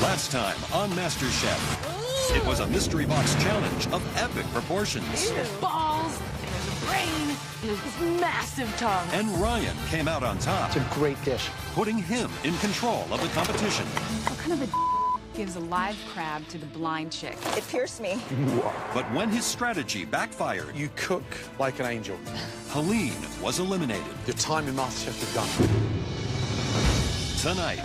Last time on MasterChef, it was a mystery box challenge of epic proportions. There's balls, and there's a brain, and there's this massive tongue. And Ryan came out on top. It's a great dish. Putting him in control of the competition. What kind of a gives a live crab to the blind chick? It pierced me. But when his strategy backfired, You cook like an angel. Helene was eliminated. Your time in MasterChef is done. Tonight,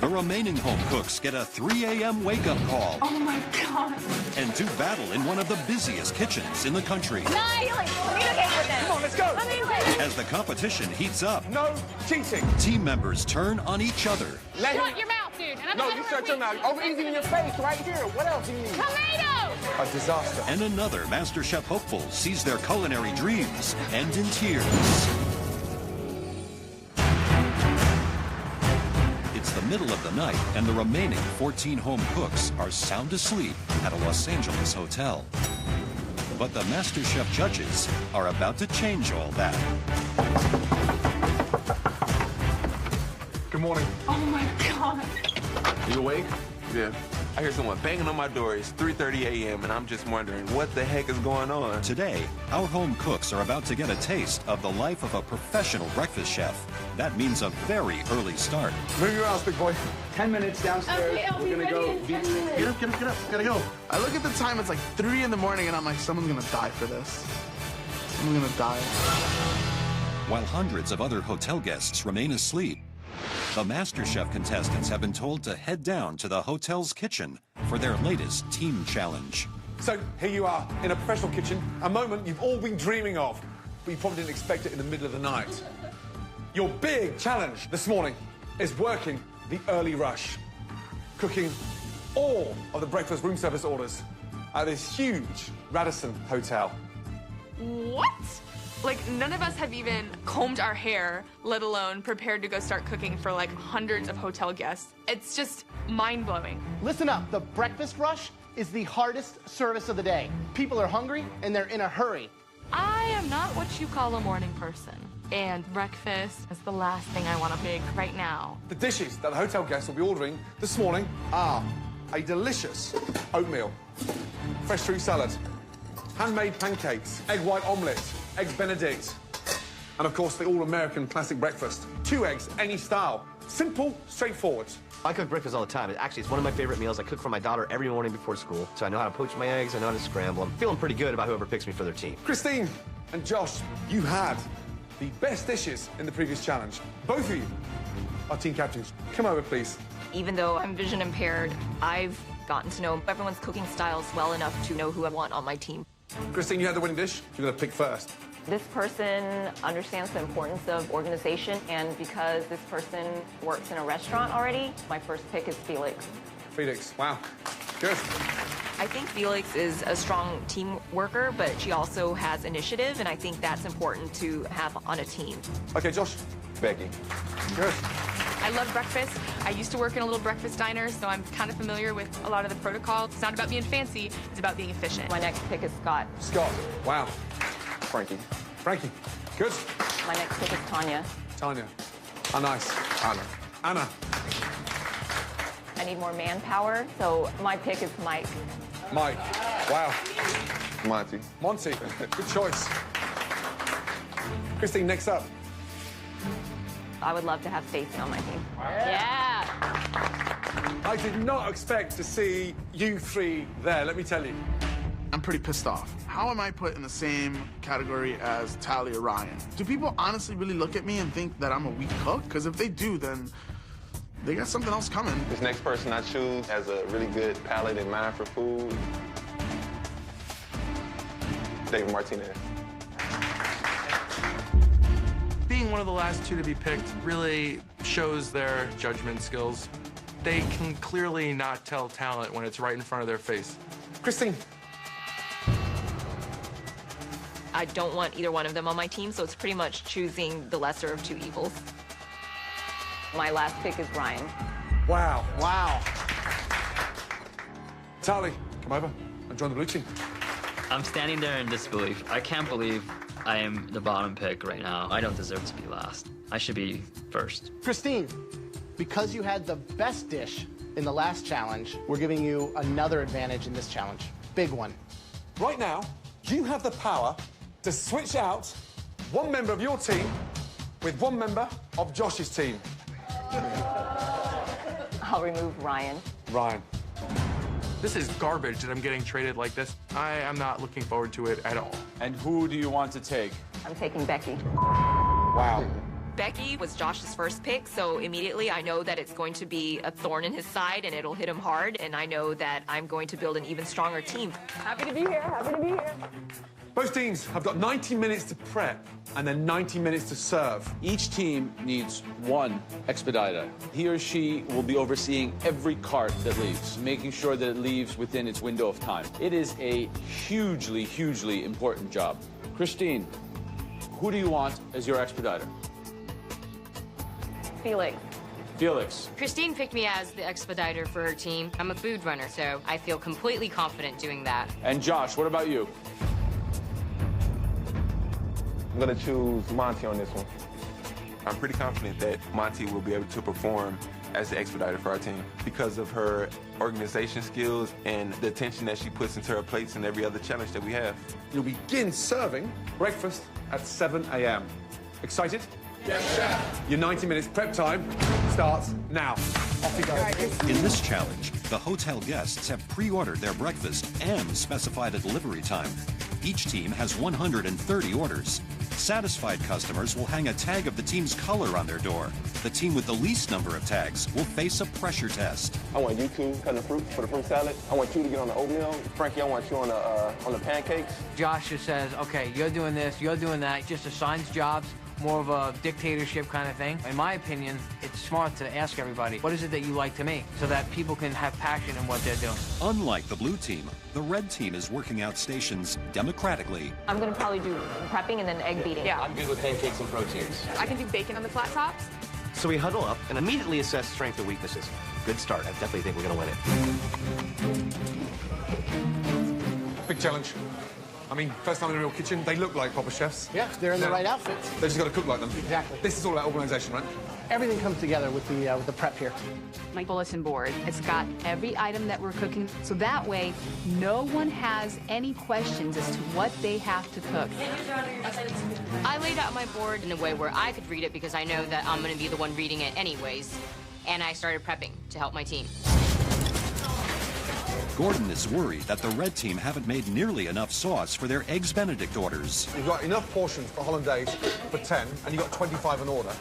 the remaining home cooks get a 3 a.m. wake-up call Oh my God. and do battle in one of the busiest kitchens in the country. Communicate with them. Come on, let's go. As the competition heats up, No cheating. team members turn on each other. Shut your mouth, dude. And I'm No, gonna you have shut your mouth. Oh, easy in your face right here. What else do you need? tomatoes. A disaster. And another MasterChef hopeful sees their culinary dreams end in tears. It's the middle of the night, and the remaining 14 home cooks are sound asleep at a Los Angeles hotel. But the MasterChef judges are about to change all that. Good morning. Oh my God. You awake? Yeah. I hear someone banging on my door. It's 3:30 a.m. and I'm just wondering what the heck is going on. Today, our home cooks are about to get a taste of the life of a professional breakfast chef. That means a very early start. Move your ass, big boy. 10 minutes downstairs. Okay, I'll be We're gonna ready go. in 10 minutes. Get up. Gotta go. I look at the time, it's like 3 in the morning, and I'm like, someone's gonna die for this. Someone's gonna die. While hundreds of other hotel guests remain asleep, the MasterChef contestants have been told to head down to the hotel's kitchen for their latest team challenge. So here you are in a professional kitchen, a moment you've all been dreaming of, but you probably didn't expect it in the middle of the night. Your big challenge this morning is working the early rush, cooking all of the breakfast room service orders at this huge Radisson hotel. What? Like, none of us have even combed our hair, let alone prepared to go start cooking for like hundreds of hotel guests. It's just mind-blowing. Listen up. The breakfast rush is the hardest service of the day. People are hungry and they're in a hurry. I am not what you call a morning person. And breakfast is the last thing I want to make right now. The dishes that the hotel guests will be ordering this morning are a delicious oatmeal, fresh fruit salad, handmade pancakes, egg white omelette, eggs Benedict, and of course the all-American classic breakfast. 2 eggs, any style. Simple, straightforward. I cook breakfast all the time. Actually, it's one of my favorite meals. I cook for my daughter every morning before school. So I know how to poach my eggs, I know how to scramble them. Feeling pretty good about whoever picks me for their team. Christine and Josh, you had the best dishes in the previous challenge. Both of you are team captains. Come over, please. Even though I'm vision impaired, I've gotten to know everyone's cooking styles well enough to know who I want on my team. Christine, you had the winning dish. You're going to pick first. This person understands the importance of organization, and because this person works in a restaurant already, my first pick is Felix. Felix, wow. Good. I think Felix is a strong team worker, but she also has initiative, and I think that's important to have on a team. Okay, Josh. Becky. Good. I love breakfast. I used to work in a little breakfast diner, so I'm kind of familiar with a lot of the protocol. It's not about being fancy, it's about being efficient. My next pick is Scott. Scott, wow. Frankie. Frankie, good. My next pick is Tanya. Tanya. Oh, nice. Anna. I need more manpower, so my pick is Mike. Mike, wow. Monty. Monty, good choice. Christine, next up. I would love to have Stacy on my team. Yeah. I did not expect to see you three there, let me tell you. I'm pretty pissed off. How am I put in the same category as Tally or Ryan? Do people honestly really look at me and think that I'm a weak cook? Because if they do, then they got something else coming. This next person I choose has a really good palate and mind for food. David Martinez. Being one of the last two to be picked really shows their judgment skills. They can clearly not tell talent when it's right in front of their face. Christine. I don't want either one of them on my team, so it's pretty much choosing the lesser of two evils. My last pick is Ryan. Wow. Wow. Tally, come over and join the blue team. I'm standing there in disbelief. I can't believe I am the bottom pick right now. I don't deserve to be last. I should be first. Christine, because you had the best dish in the last challenge, we're giving you another advantage in this challenge. Big one. Right now, you have the power to switch out one member of your team with one member of Josh's team. I'll remove Ryan. Ryan. This is garbage that I'm getting traded like this. I am not looking forward to it at all. And who do you want to take? I'm taking Becky. Wow. Becky was Josh's first pick, so immediately I know that it's going to be a thorn in his side and it'll hit him hard, and I know that I'm going to build an even stronger team. Happy to be here, happy to be here. Both teams have got 90 minutes to prep and then 90 minutes to serve. Each team needs one expediter. He or she will be overseeing every cart that leaves, making sure that it leaves within its window of time. It is a hugely, hugely important job. Christine, who do you want as your expediter? Felix. Felix. Christine picked me as the expediter for her team. I'm a food runner, so I feel completely confident doing that. And Josh, what about you? I'm gonna choose Monty on this one. I'm pretty confident that Monty will be able to perform as the expediter for our team because of her organization skills and the attention that she puts into her plates and every other challenge that we have. You'll begin serving breakfast at 7 a.m. Excited? Yes, chef. Your 90 minutes prep time starts now. Off you go. In this challenge, the hotel guests have pre-ordered their breakfast and specified a delivery time. Each team has 130 orders. Satisfied customers will hang a tag of the team's color on their door. The team with the least number of tags will face a pressure test. I want you two cutting the fruit for the fruit salad. I want you to get on the oatmeal. Frankie, I want you on the pancakes. Josh just says, okay, you're doing this, you're doing that. Just assigns jobs. More of a dictatorship kind of thing. In my opinion, it's smart to ask everybody, what is it that you like to make? So that people can have passion in what they're doing. Unlike the blue team, the red team is working out stations democratically. I'm gonna probably do prepping and then egg beating. Yeah, I'm good with pancakes and proteins. I can do bacon on the flat tops. So we huddle up and immediately assess strengths and weaknesses. Good start. I definitely think we're going to win it. Big challenge. I mean, first time in a real kitchen, they look like proper chefs. Yeah, they're in the right outfits. They just got to cook like them. Exactly. This is all about organisation, right? Everything comes together with the prep here. My bulletin board, it's got every item that we're cooking, so that way no one has any questions as to what they have to cook. I laid out my board in a way where I could read it because I know that I'm going to be the one reading it anyways, and I started prepping to help my team. Gordon is worried that the red team haven't made nearly enough sauce for their Eggs Benedict orders. You've got enough portions for hollandaise for 10, and you've got 25 an order.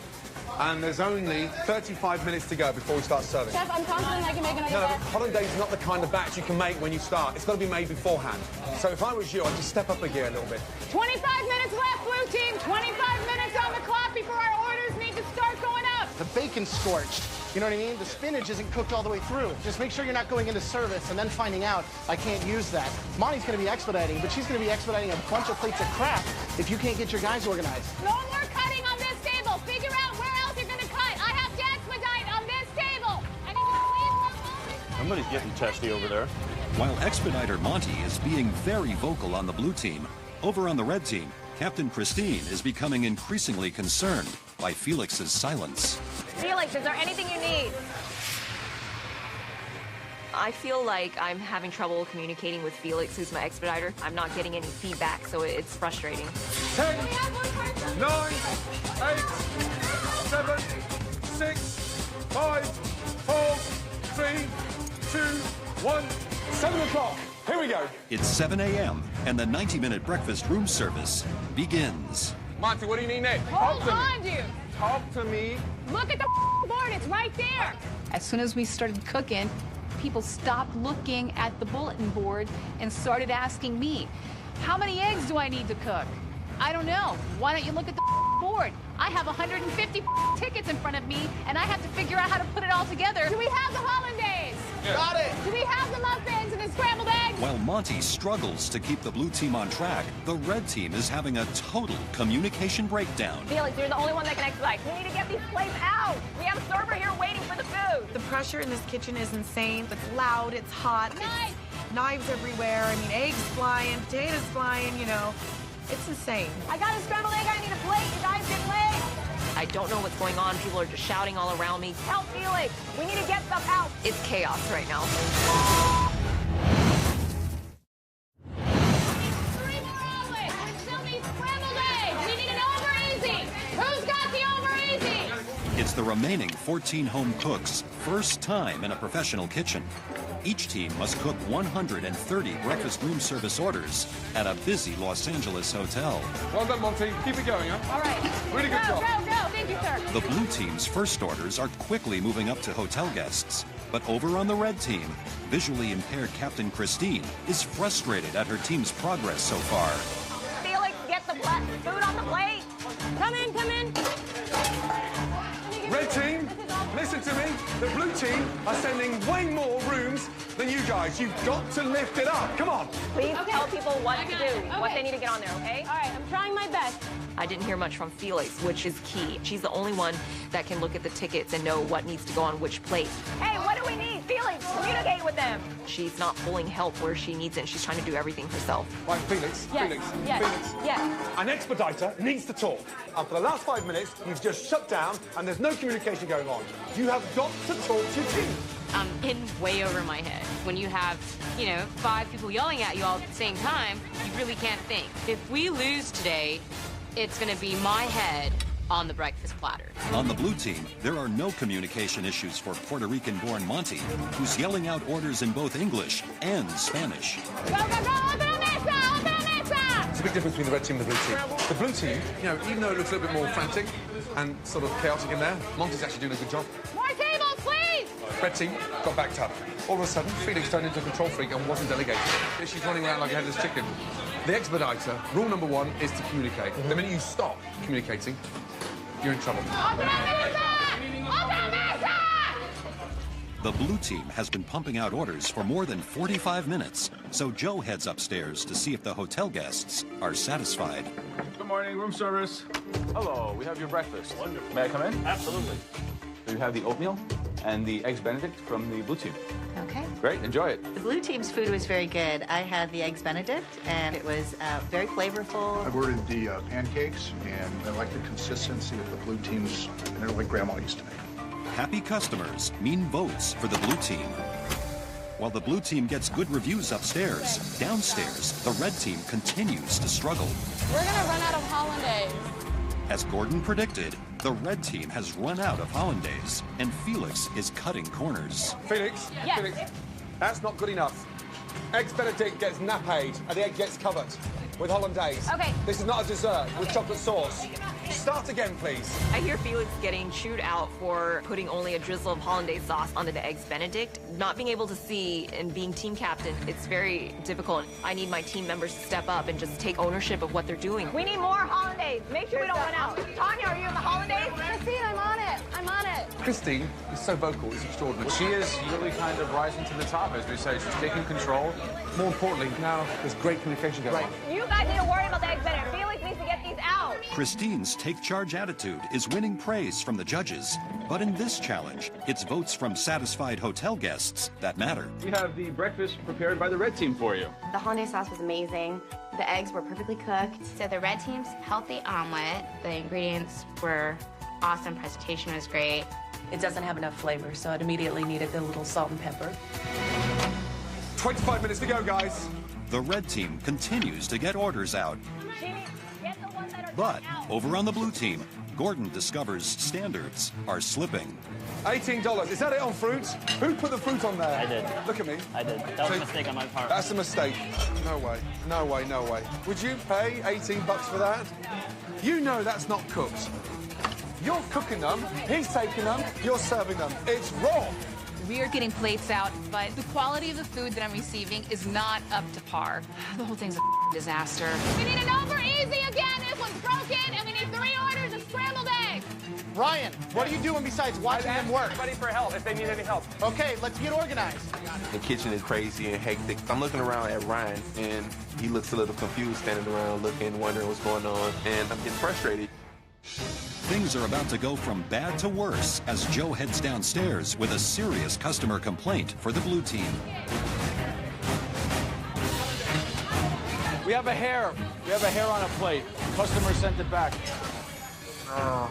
And there's only 35 minutes to go before we start serving. Chef, I'm confident I can make another No, batch. hollandaise is not the kind of batch you can make when you start. It's got to be made beforehand. So if I was you, I'd just step up a gear a little bit. 25 minutes left, blue team. 25 minutes on the clock before our orders need to start going up. The bacon's scorched. You know what I mean? The spinach isn't cooked all the way through. Just make sure you're not going into service and then finding out I can't use that. Monty's going to be expediting, but she's going to be expediting a bunch of plates of crap if you can't get your guys organized. No more cutting on this table. Figure out where else you're going to cut. I have to expedite on this table. I need you to please. Somebody's getting testy over there. While Expediter Monty is being very vocal on the blue team, over on the red team, Captain Christine is becoming increasingly concerned by Felix's silence. Felix, is there anything you need? I feel like I'm having trouble communicating with Felix, who's my expediter. I'm not getting any feedback, so it's frustrating. 10, 9, 8, 7, 6, 5, 4, 3, 2, 1. 7 o'clock. Here we go. It's 7 a.m. and the 90-minute breakfast room service begins. Monty, what do you need next? Hold on, dude. Talk to me. Look at the board. It's right there. As soon as we started cooking, people stopped looking at the bulletin board and started asking me, how many eggs do I need to cook? I don't know. Why don't you look at the board? I have 150 tickets in front of me, and I have to figure out how to put it all together. Do we have the hollandaise? Yeah. Got it. Do we have the muffins and the scrambled eggs? While Monty struggles to keep the blue team on track, the red team is having a total communication breakdown. Felix, you're the only one that can expedite. We need to get these plates out. We have a server here waiting for the food. The pressure in this kitchen is insane. It's loud, it's hot, it's knives everywhere. I mean, eggs flying, potatoes flying, you know. It's insane. I got a scrambled egg. I need a plate. You guys get late. I I don't know what's going on. People are just shouting all around me. Help, Felix! We need to get stuff out. It's chaos right now. 3 more omelets. We still need scrambled eggs. We need an over easy. Who's got the over easy? It's the remaining 14 home cooks' first time in a professional kitchen. Each team must cook 130 breakfast room service orders at a busy Los Angeles hotel. Well done, Monty. Keep it going, huh? All right. Really good job. Go. Thank you, sir. The blue team's first orders are quickly moving up to hotel guests. But over on the red team, visually impaired Captain Christine is frustrated at her team's progress so far. Felix, get the food on the plate. Come in. Red team, listen to me. The blue team are sending way more rooms than you guys. You've got to lift it up. Come on. Please tell people what to do, what they need to get on there, okay? All right, I'm trying my best. I didn't hear much from Felix, which is key. She's the only one that can look at the tickets and know what needs to go on which plate. Hey, what do we need? Felix, communicate with them. She's not pulling help where she needs it. She's trying to do everything herself. Right, Felix. Felix. An expediter needs to talk. And for the last 5 minutes, you've just shut down and there's no communication going on. You have got to talk to your team. I'm in way over my head. When you have, 5 people yelling at you all at the same time, you really can't think. If we lose today, it's going to be my head on the breakfast platter. On the blue team, there are no communication issues for Puerto Rican-born Monty, who's yelling out orders in both English and Spanish. Go. Open a mesa. It's a big difference between the red team and the blue team. The blue team, even though it looks a little bit more frantic and sort of chaotic in there, Monty's actually doing a good job. More tables, please. Red team got backed up. All of a sudden, Felix turned into a control freak and wasn't delegating. She's running around like a headless chicken. The expediter, rule number 1 is to communicate. The minute you stop communicating, you're in trouble. The blue team has been pumping out orders for more than 45 minutes, so Joe heads upstairs to see if the hotel guests are satisfied. Good morning, room service. Hello, we have your breakfast. Wonderful. May I come in? Absolutely. You have the oatmeal and the eggs Benedict from the blue team. Okay. Great, enjoy it. The blue team's food was very good. I had the eggs Benedict, and it was very flavorful. I've ordered the pancakes, and I like the consistency of the blue team's, and they're like Grandma used to make. Happy customers mean votes for the blue team. While the blue team gets good reviews upstairs, downstairs, the red team continues to struggle. We're gonna run out of hollandaise. As Gordon predicted, the red team has run out of hollandaise, and Felix is cutting corners. Felix, Yes. Felix, that's not good enough. Eggs Benedict gets nappade, and the egg gets covered with hollandaise. Okay. This is not a dessert with chocolate sauce. Start again, please. I hear Felix getting chewed out for putting only a drizzle of hollandaise sauce onto the eggs Benedict. Not being able to see and being team captain, it's very difficult. I need my team members to step up and just take ownership of what they're doing. We need more hollandaise. Make sure we don't run out. Tanya, are you in the hollandaise? Christine, I'm on it. Christine is so vocal, it's extraordinary. She is really kind of rising to the top, as we say. She's taking control. More importantly, now there's great communication going on. You guys need to worry about the eggs Benedict. Felix needs to get these out. Christine's take-charge attitude is winning praise from the judges. But in this challenge, it's votes from satisfied hotel guests that matter. We have the breakfast prepared by the red team for you. The hollandaise sauce was amazing. The eggs were perfectly cooked. So the red team's healthy omelet, the ingredients were awesome, presentation was great. It doesn't have enough flavor, so it immediately needed a little salt and pepper. 25 minutes to go, guys. The red team continues to get orders out. But over on the blue team, Gordon discovers standards are slipping. $18. Is that it on fruit? Who put the fruit on there? I did. Look at me. I did. That was a mistake on my part. That's a mistake. No way. No way, no way. Would you pay 18 bucks for that? You know that's not cooked. You're cooking them, he's taking them, you're serving them. It's raw. We are getting plates out, but the quality of the food that I'm receiving is not up to par. The whole thing's a disaster. We need an over easy again. This one's broken, and we need 3 orders of scrambled eggs. Ryan, what are you doing besides watching them work? Everybody for help if they need any help. Okay, let's get organized. The kitchen is crazy and hectic. I'm looking around at Ryan, and he looks a little confused, standing around looking, wondering what's going on, and I'm getting frustrated. Things are about to go from bad to worse as Joe heads downstairs with a serious customer complaint for the blue team. We have a hair. We have a hair on a plate. Customer sent it back. Oh.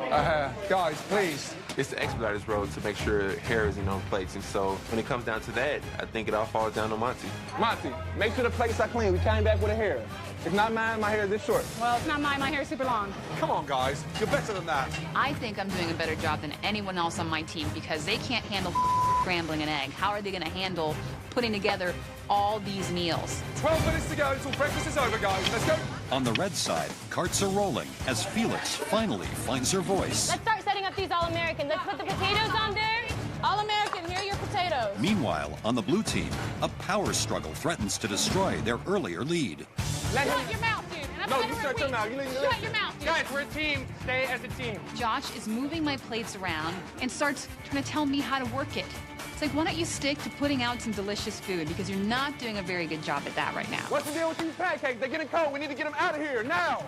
Guys, please. It's the expediter's role to make sure hair is on plates, and so when it comes down to that, I think it all falls down to Monty. Monty, make sure the plates are clean. We came back with a hair. It's not mine, my hair is this short. Well, it's not mine. My hair's super long. Come on, guys. You're better than that. I think I'm doing a better job than anyone else on my team because they can't handle scrambling an egg. How are they going to handle putting together all these meals? 12 minutes to go until breakfast is over, guys. Let's go. On the red side, carts are rolling as Felix finally finds her voice. Let's start setting up these All-Americans. Let's put the potatoes on there. All-American, here are your potatoes. Meanwhile, on the blue team, a power struggle threatens to destroy their earlier lead. Shut your mouth, dude. And I'm No, gonna you shut your mouth. You need to Shut your mouth, dude. Guys, we're a team. Stay as a team. Josh is moving my plates around and starts trying to tell me how to work it. It's like, why don't you stick to putting out some delicious food because you're not doing a very good job at that right now. What's the deal with these pancakes? They're getting cold. We need to get them out of here now.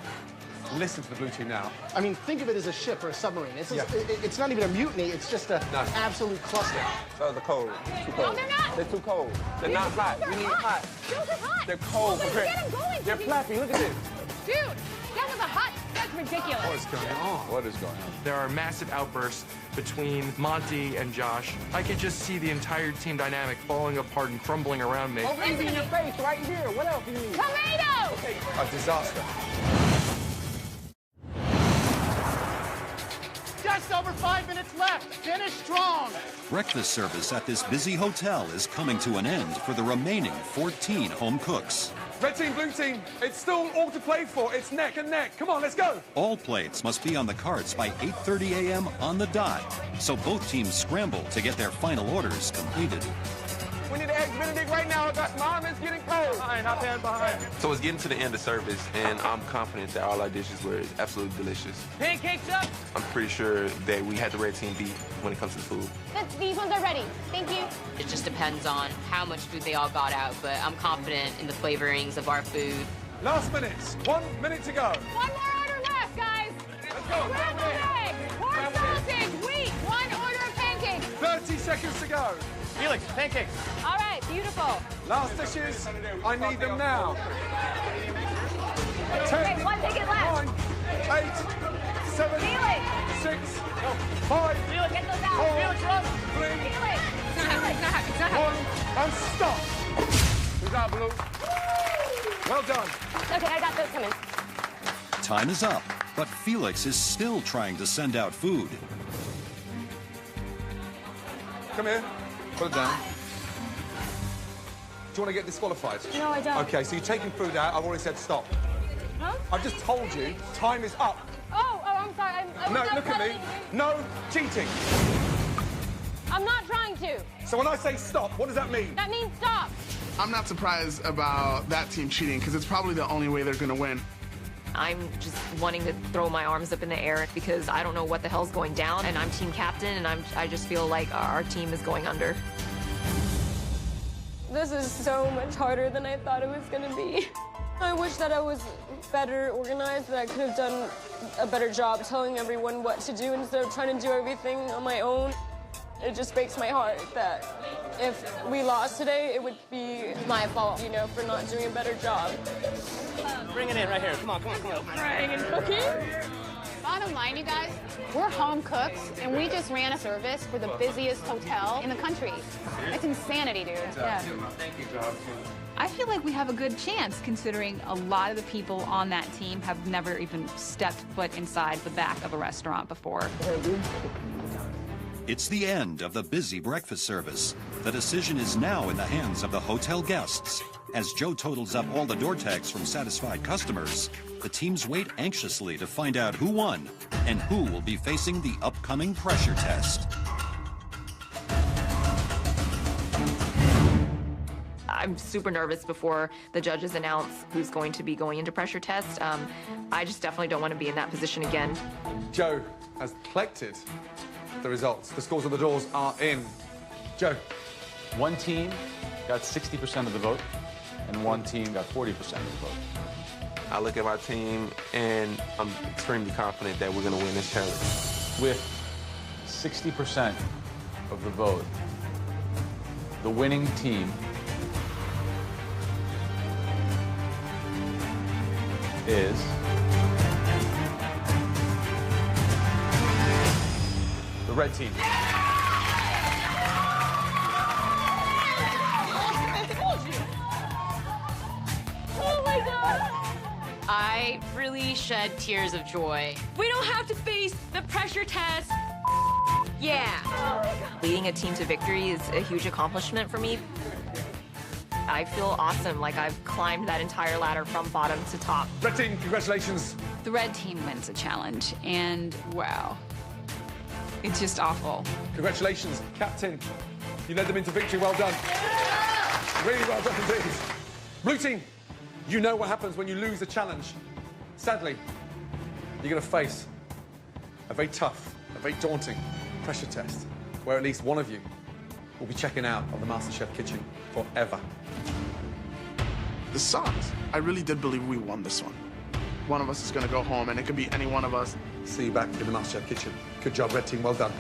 Listen to the blue team now. I mean, think of it as a ship or a submarine. It's not even a mutiny. It's just an absolute cluster. Oh, they're cold. Too cold. No, they're not. They're too cold. They're not hot. We need hot. Those are hot. They're cold. Well, then get them going. They're flappy. Look at this. Dude, that was a hot. That's ridiculous. What is going on? What is going on? There are massive outbursts between Monty and Josh. I could just see the entire team dynamic falling apart and crumbling around me. Over in your face, right here. What else do you need? Tomato! Okay. A disaster. Just over 5 minutes left. Finish strong. Breakfast service at this busy hotel is coming to an end for the remaining 14 home cooks. Red team, blue team, it's still all to play for. It's neck and neck. Come on, let's go. All plates must be on the carts by 8:30 a.m. on the dot, so both teams scramble to get their final orders completed. We need an egg Benedict right now. My arm is getting cold. Behind, not behind. So it's getting to the end of service, and I'm confident that all our dishes were absolutely delicious. Pancakes up. I'm pretty sure that we had the red team beat when it comes to food. These ones are ready. Thank you. It just depends on how much food they all got out, but I'm confident in the flavorings of our food. Last minutes. 1 minute to go. One more order left, guys. Let's go. Scrambled eggs, pork sausage, wheat. One order of pancakes. 30 seconds to go. Felix, pancakes. All right, beautiful. Last dishes. I need them now. 10, Okay, 1 ticket left. 9, 8, 7, Felix. 6, 5, Felix, get those out. 4, Felix, run. 3, Felix. 1, and stop. We got blue. Well done. Okay, I got those coming. Time is up, but Felix is still trying to send out food. Come here. Put it down. Do you want to get disqualified? No, I don't. Okay, so you're taking food out. I've already said stop. Huh? I've just told you time is up. Oh, I'm sorry. No, look at me. No cheating. I'm not trying to. So when I say stop, what does that mean? That means stop. I'm not surprised about that team cheating because it's probably the only way they're going to win. I'm just wanting to throw my arms up in the air because I don't know what the hell's going down, and I'm team captain, and I just feel like our team is going under. This is so much harder than I thought it was going to be. I wish that I was better organized, that I could have done a better job telling everyone what to do instead of trying to do everything on my own. It just breaks my heart that if we lost today, it would be my fault, for not doing a better job. Bring it in right here. Come on. Frying and cooking. Bottom line, you guys, we're home cooks, and we just ran a service for the busiest hotel in the country. That's insanity, dude. Yeah. Thank you, Josh. I feel like we have a good chance, considering a lot of the people on that team have never even stepped foot inside the back of a restaurant before. It's the end of the busy breakfast service. The decision is now in the hands of the hotel guests. As Joe totals up all the door tags from satisfied customers, the teams wait anxiously to find out who won and who will be facing the upcoming pressure test. I'm super nervous before the judges announce who's going to be going into pressure test. I just definitely don't want to be in that position again. Joe has collected the results. The scores on the doors are in. Joe. One team got 60% of the vote, and one team got 40% of the vote. I look at my team, and I'm extremely confident that we're going to win this challenge. With 60% of the vote, the winning team is the red team. Oh my God! I really shed tears of joy. We don't have to face the pressure test. Yeah. Leading a team to victory is a huge accomplishment for me. I feel awesome, like I've climbed that entire ladder from bottom to top. Red team, congratulations. The red team wins a challenge, and wow, it's just awful. Congratulations, captain. You led them into victory. Well done. Really well done indeed. Blue team, you know what happens when you lose a challenge. Sadly, you're going to face a very tough, a very daunting pressure test where at least one of you will be checking out of the MasterChef kitchen forever. This sucks. I really did believe we won this one. One of us is going to go home, and it could be any one of us. See you back in the MasterChef kitchen. Good job, red team. Well done.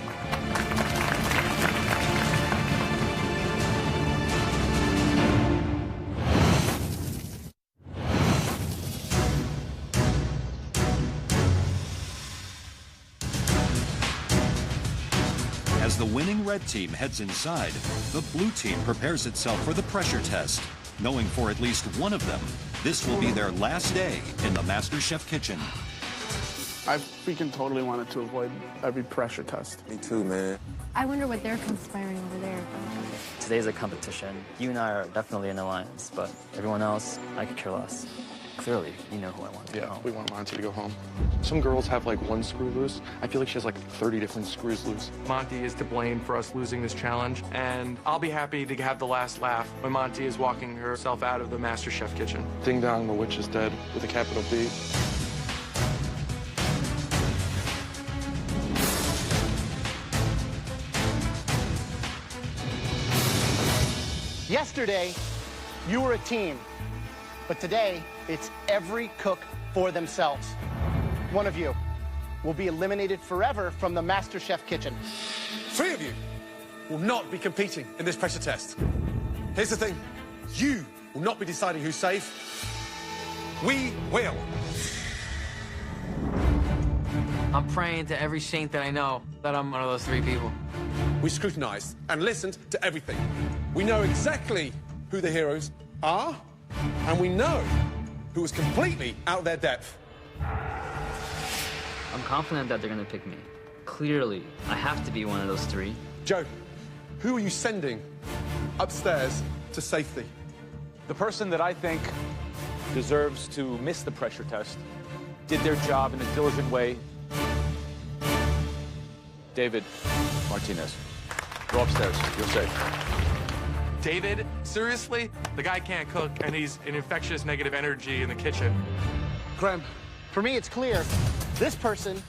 As the winning red team heads inside, the blue team prepares itself for the pressure test, knowing for at least one of them, this will be their last day in the MasterChef kitchen. I freaking totally wanted to avoid every pressure test. Me too, man. I wonder what they're conspiring over there. Today's a competition. You and I are definitely an alliance, but everyone else, I could care less. Clearly, you know who I want to go home. We want Monty to go home. Some girls have like one screw loose. I feel like she has like 30 different screws loose. Monty is to blame for us losing this challenge, and I'll be happy to have the last laugh when Monty is walking herself out of the MasterChef kitchen. Ding dong, the witch is dead, with a capital B. Yesterday, you were a team, but today, it's every cook for themselves. One of you will be eliminated forever from the MasterChef kitchen. 3 of you will not be competing in this pressure test. Here's the thing, you will not be deciding who's safe. We will. I'm praying to every saint that I know that I'm one of those 3 people. We scrutinized and listened to everything. We know exactly who the heroes are, and we know who was completely out of their depth. I'm confident that they're gonna pick me. Clearly, I have to be one of those 3. Joe, who are you sending upstairs to safety? The person that I think deserves to miss the pressure test, did their job in a diligent way. David Martinez. Go upstairs. You're safe. David, seriously? The guy can't cook, and he's an infectious negative energy in the kitchen. Graham. For me, it's clear this person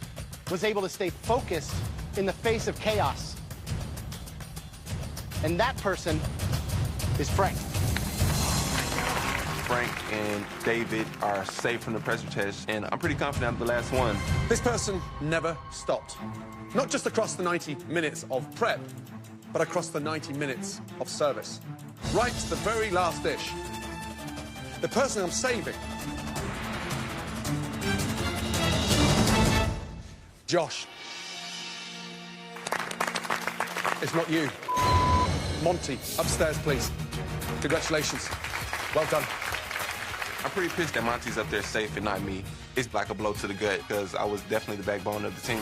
was able to stay focused in the face of chaos. And that person is Frank. Frank and David are safe from the pressure test, and I'm pretty confident I'm the last one. This person never stopped. Not just across the 90 minutes of prep, but across the 90 minutes of service. Right to the very last dish. The person I'm saving. Josh. It's not you. Monty, upstairs, please. Congratulations. Well done. I'm pretty pissed that Monty's up there safe and not me. It's like a blow to the gut, because I was definitely the backbone of the team.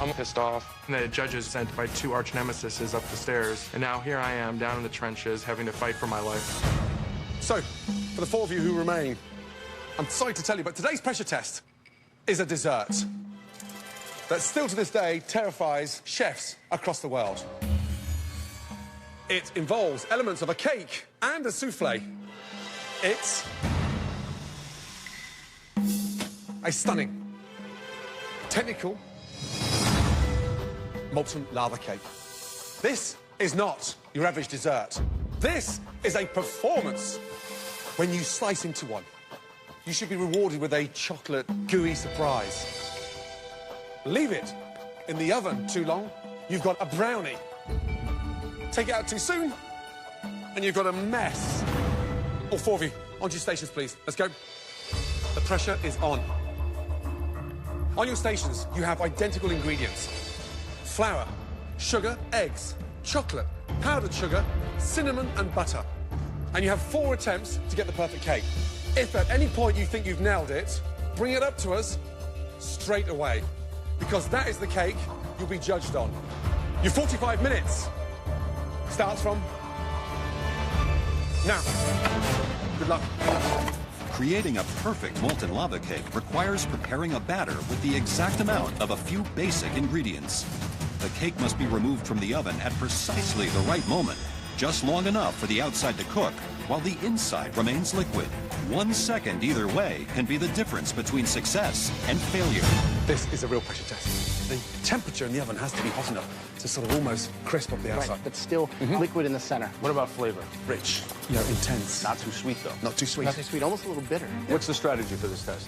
I'm pissed off. And the judges sent my 2 arch nemesis up the stairs, and now here I am down in the trenches having to fight for my life. So, for the 4 of you who remain, I'm sorry to tell you, but today's pressure test is a dessert that still to this day terrifies chefs across the world. It involves elements of a cake and a souffle. It's a stunning, technical, molten lava cake. This is not your average dessert. This is a performance. When you slice into one, you should be rewarded with a chocolate gooey surprise. Leave it in the oven too long, you've got a brownie. Take it out too soon, and you've got a mess. All 4 of you, onto your stations, please. Let's go. The pressure is on. On your stations, you have identical ingredients. flour, sugar, eggs, chocolate, powdered sugar, cinnamon and butter. And you have 4 attempts to get the perfect cake. If at any point you think you've nailed it, bring it up to us straight away, because that is the cake you'll be judged on. Your 45 minutes starts from now. Good luck. Creating a perfect molten lava cake requires preparing a batter with the exact amount of a few basic ingredients. The cake must be removed from the oven at precisely the right moment, just long enough for the outside to cook, while the inside remains liquid. 1 second either way can be the difference between success and failure. This is a real pressure test. The temperature in the oven has to be hot enough to sort of almost crisp up the outside. Right, but still liquid in the center. What about flavor? Rich, intense. Not too sweet, though. Not too sweet. Not too sweet, almost a little bitter. What's the strategy for this test?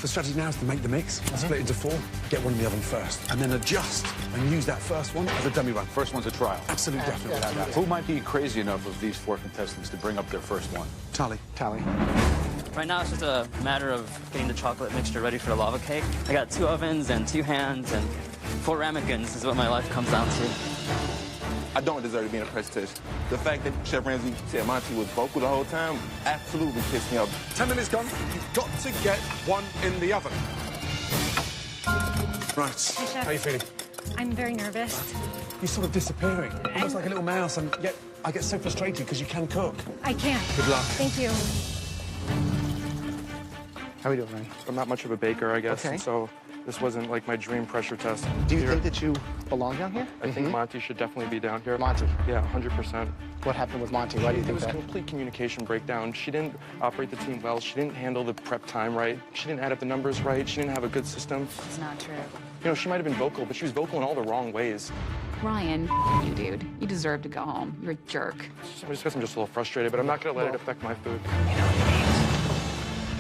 The strategy now is to make the mix, split into 4, get one in the oven first, and then adjust and use that first one as a dummy run. First one's a trial. Absolutely, definitely. Yeah. Who might be crazy enough of these 4 contestants to bring up their first one? Tally. Right now, it's just a matter of getting the chocolate mixture ready for the lava cake. I got 2 ovens and 2 hands and 4 ramekins is what my life comes down to. I don't deserve to be in a press test. The fact that Chef Ramsay said Monty was vocal the whole time absolutely pissed me off. 10 minutes gone. You've got to get one in the oven. Right. Hey, Chef. How are you feeling? I'm very nervous. You're sort of disappearing. Almost like a little mouse, and yet I get so frustrated because you can cook. I can. Good luck. Thank you. How are we doing, Ryan? I'm not much of a baker, I guess, Okay. and so this wasn't like my dream pressure test. Do you think that you belong down here? I think Monty should definitely be down here. Monty? Yeah, 100%. What happened with Monty? Why do you It think was a that? complete communication breakdown. She didn't operate the team well. She didn't handle the prep time right. She didn't add up the numbers right. She didn't have a good system. It's not true. You know, she might have been vocal, but she was vocal in all the wrong ways. Ryan, you dude. You deserve to go home. You're a jerk. I just guess I'm just a little frustrated, but I'm not going to let it affect my food.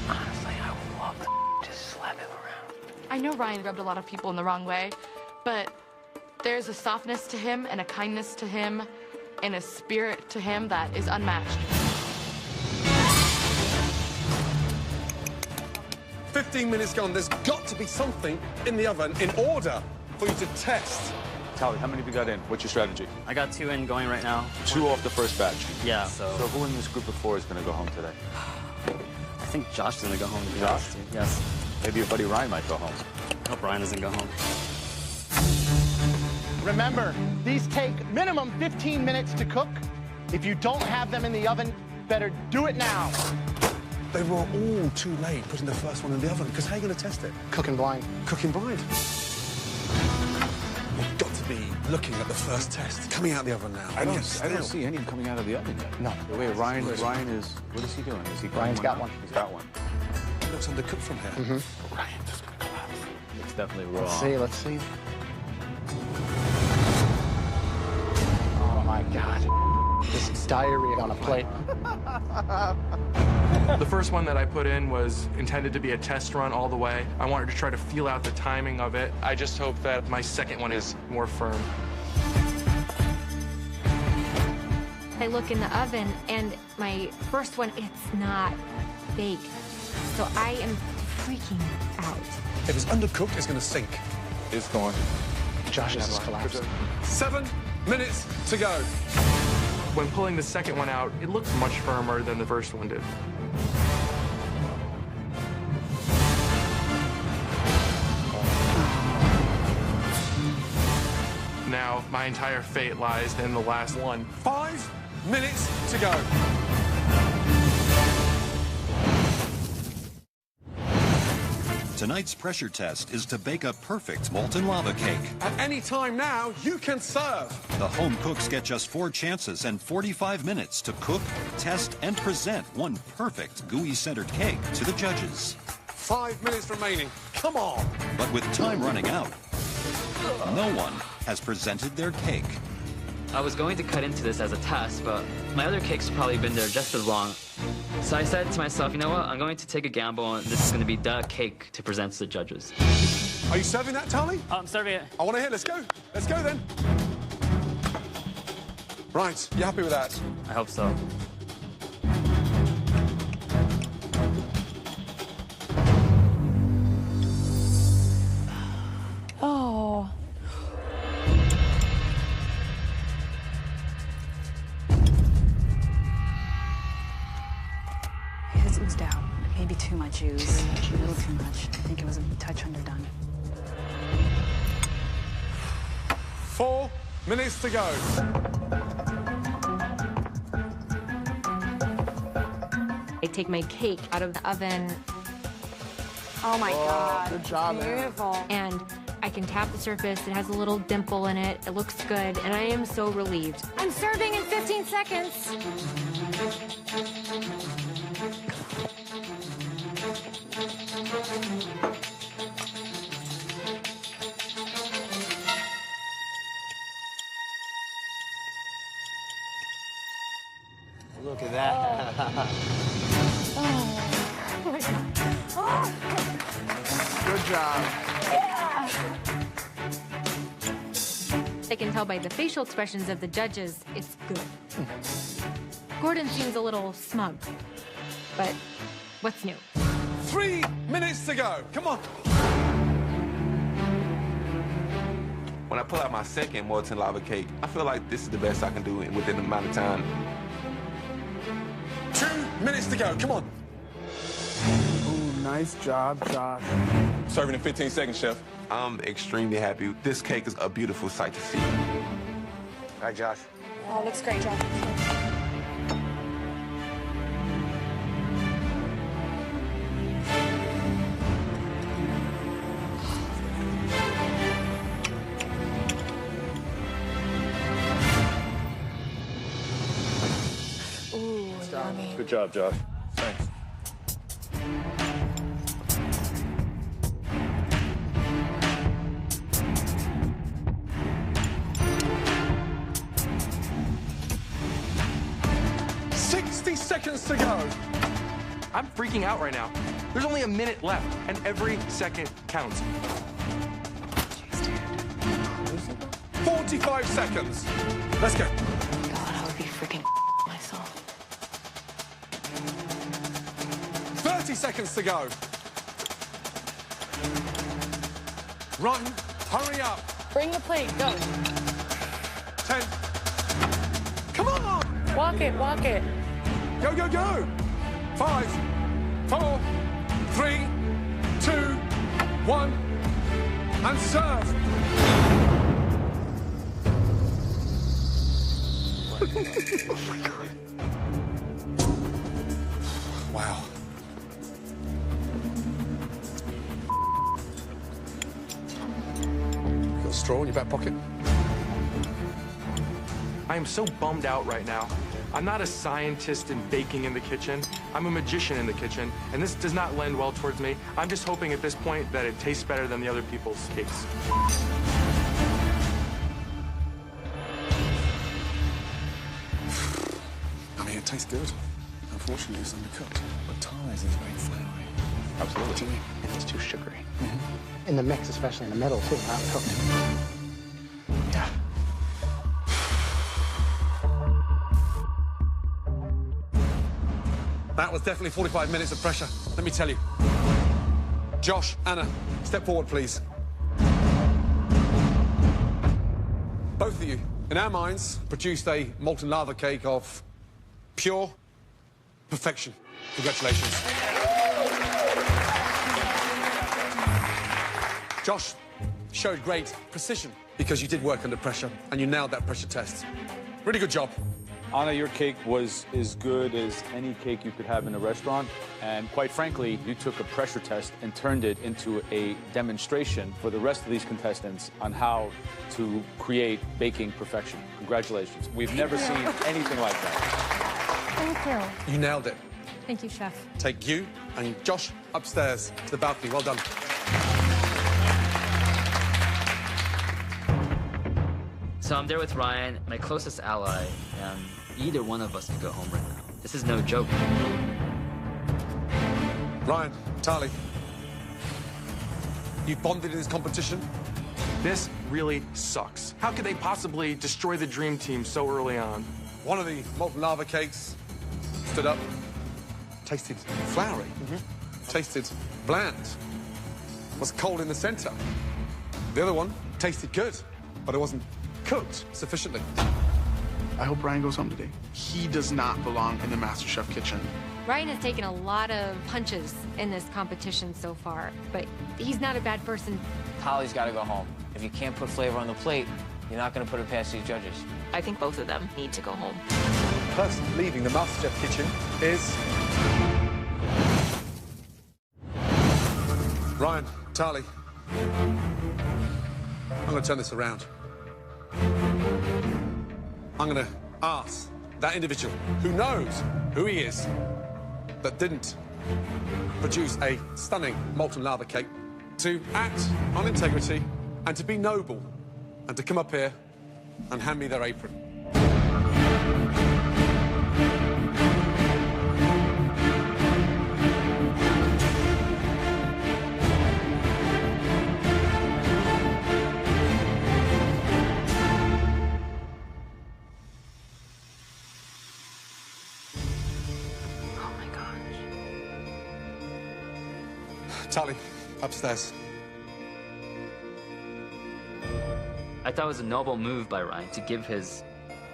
Honestly, I would love to just slap him around. I know Ryan rubbed a lot of people in the wrong way, but there's a softness to him and a kindness to him and a spirit to him that is unmatched. 15 minutes gone. There's got to be something in the oven in order for you to test. Tally, how many have you got in? What's your strategy? I got 2 in going right now. 2 off the first batch. Yeah, So who in this group of 4 is going to go home today? I think Josh is going to go home. To be Josh? honest with you. Yes. Maybe your buddy Ryan might go home. I hope Ryan doesn't go home. Remember, these take minimum 15 minutes to cook. If you don't have them in the oven, better do it now. They were all too late putting the first one in the oven, because how are you going to test it? Cooking blind. Cooking blind. You've got to be looking at the first test coming out of the oven now. I don't see any coming out of the oven yet. No. Wait, Ryan is, what is he doing? Is he Ryan's got one. He's got one. It looks undercooked from here. Ryan, this is going to collapse. It's definitely raw. Let's see. Oh, my God. This is diarrhea on a plate. The first one that I put in was intended to be a test run all the way. I wanted to try to feel out the timing of it. I just hope that my second one is more firm. I look in the oven, and my first one, it's not baked. So I am freaking out. If it's undercooked, it's going to sink. It's going. Josh has collapsed. 7 minutes to go. When pulling the second one out, it looked much firmer than the first one did. Now, my entire fate lies in the last one. 5 minutes to go. Tonight's pressure test is to bake a perfect molten lava cake. At any time now, you can serve. The home cooks get just 4 chances and 45 minutes to cook, test, and present one perfect gooey-centered cake to the judges. 5 minutes remaining. Come on. But with time running out, no one has presented their cake. I was going to cut into this as a test, but my other cakes have probably been there just as long. So I said to myself, you know what? I'm going to take a gamble, and this is going to be the cake to present to the judges. Are you serving that, Tally? I'm serving it. I want to hear. Let's go. Let's go, then. Right. You happy with that? I hope so. Oh. It's oozed out. Maybe too much ooze. A little too much. I think it was a touch underdone. 4 minutes to go. I take my cake out of the oven. Oh my God. Good job, Beautiful. And I can tap the surface. It has a little dimple in it. It looks good, and I am so relieved. I'm serving in 15 seconds. Look at that. Oh my God. Oh. Good job. Yeah. I can tell by the facial expressions of the judges, it's good. Gordon seems a little smug, but what's new? 3 minutes to go. Come on. When I pull out my second molten lava cake, I feel like this is the best I can do within the amount of time. 2 minutes to go. Come on. Ooh, nice job, Josh. Serving in 15 seconds, Chef. I'm extremely happy. This cake is a beautiful sight to see. All right, Josh. Oh, looks great, Josh. Ooh, yummy. Good job, Josh. Thanks. Seconds to go. I'm freaking out right now. There's only a minute left, and every second counts. 45 seconds. Let's go. God, I would be freaking myself. 30 seconds to go. Run. Hurry up. Bring the plate. Go. 10. Come on. Walk it. Walk it. Go, go, go. 5, 4, 3, 2, 1, and serve. Oh my God. Wow. You got a straw in your back pocket? I am so bummed out right now. I'm not a scientist in baking in the kitchen. I'm a magician in the kitchen, and this does not lend well towards me. I'm just hoping at this point that it tastes better than the other people's cakes. I mean, it tastes good. Unfortunately, it's undercooked. But Thai's is very floury. Absolutely. And it's too sugary. In the mix, especially in the middle, too, not cooked. Yeah. That was definitely 45 minutes of pressure, let me tell you. Josh, Anna, step forward, please. Both of you, in our minds, produced a molten lava cake of pure perfection. Congratulations. Josh showed great precision because you did work under pressure and you nailed that pressure test. Really good job. Anna, your cake was as good as any cake you could have in a restaurant. And quite frankly, you took a pressure test and turned it into a demonstration for the rest of these contestants on how to create baking perfection. Congratulations. We've never seen anything like that. Thank you. You nailed it. Thank you, Chef. Take you and Josh upstairs to the balcony. Well done. So I'm there with Ryan, my closest ally, and either one of us could go home right now. This is no joke. Ryan, Tali, you bonded in this competition. This really sucks. How could they possibly destroy the dream team so early on? One of the molten lava cakes stood up, tasted floury, tasted bland, was cold in the center. The other one tasted good, but it wasn't cooked sufficiently. I hope Ryan goes home today. He does not belong in the MasterChef kitchen. Ryan has taken a lot of punches in this competition so far, but he's not a bad person. Holly's got to go home. If you can't put flavor on the plate, you're not going to put it past these judges. I think both of them need to go home. The person leaving the MasterChef kitchen is... Ryan, Tali. I'm going to turn this around. I'm going to ask that individual who knows who he is that didn't produce a stunning molten lava cake to act on integrity and to be noble and to come up here and hand me their apron. Tali, upstairs. I thought it was a noble move by Ryan to give his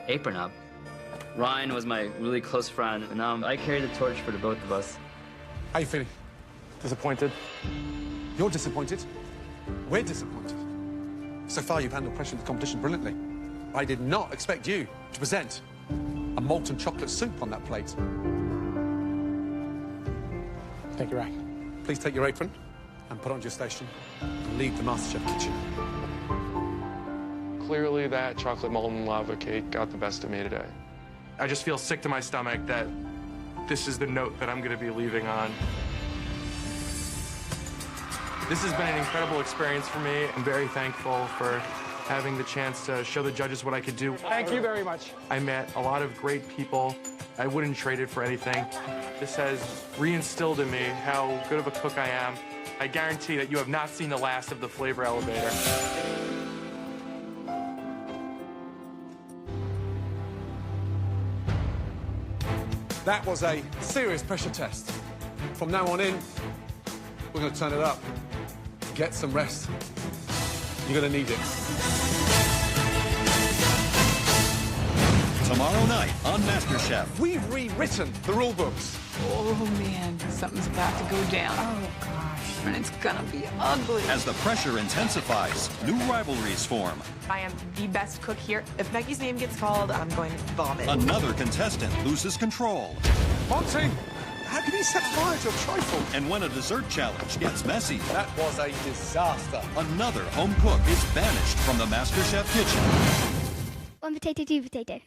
apron up. Ryan was my really close friend, and I carry the torch for the both of us. How you feeling? Disappointed. You're disappointed. We're disappointed. So far, you've handled pressure in the competition brilliantly. I did not expect you to present a molten chocolate soup on that plate. Thank you, Ryan. Please take your apron and put it on your station and leave the MasterChef kitchen. Clearly, that chocolate molten lava cake got the best of me today. I just feel sick to my stomach that this is the note that I'm going to be leaving on. This has been an incredible experience for me. I'm very thankful for having the chance to show the judges what I could do. Thank you very much. I met a lot of great people. I wouldn't trade it for anything. This has reinstilled in me how good of a cook I am. I guarantee that you have not seen the last of the flavor elevator. That was a serious pressure test. From now on in, we're going to turn it up. Get some rest. You're going to need it. Tomorrow night on MasterChef. We've rewritten the rule books. Oh, man, something's about to go down. Oh, gosh. And it's gonna be ugly. As the pressure intensifies, new rivalries form. I am the best cook here. If Becky's name gets called, I'm going to vomit. Another contestant loses control. Monty, how can you set fire to a trifle? And when a dessert challenge gets messy, that was a disaster. Another home cook is banished from the MasterChef kitchen. One potato, two potato.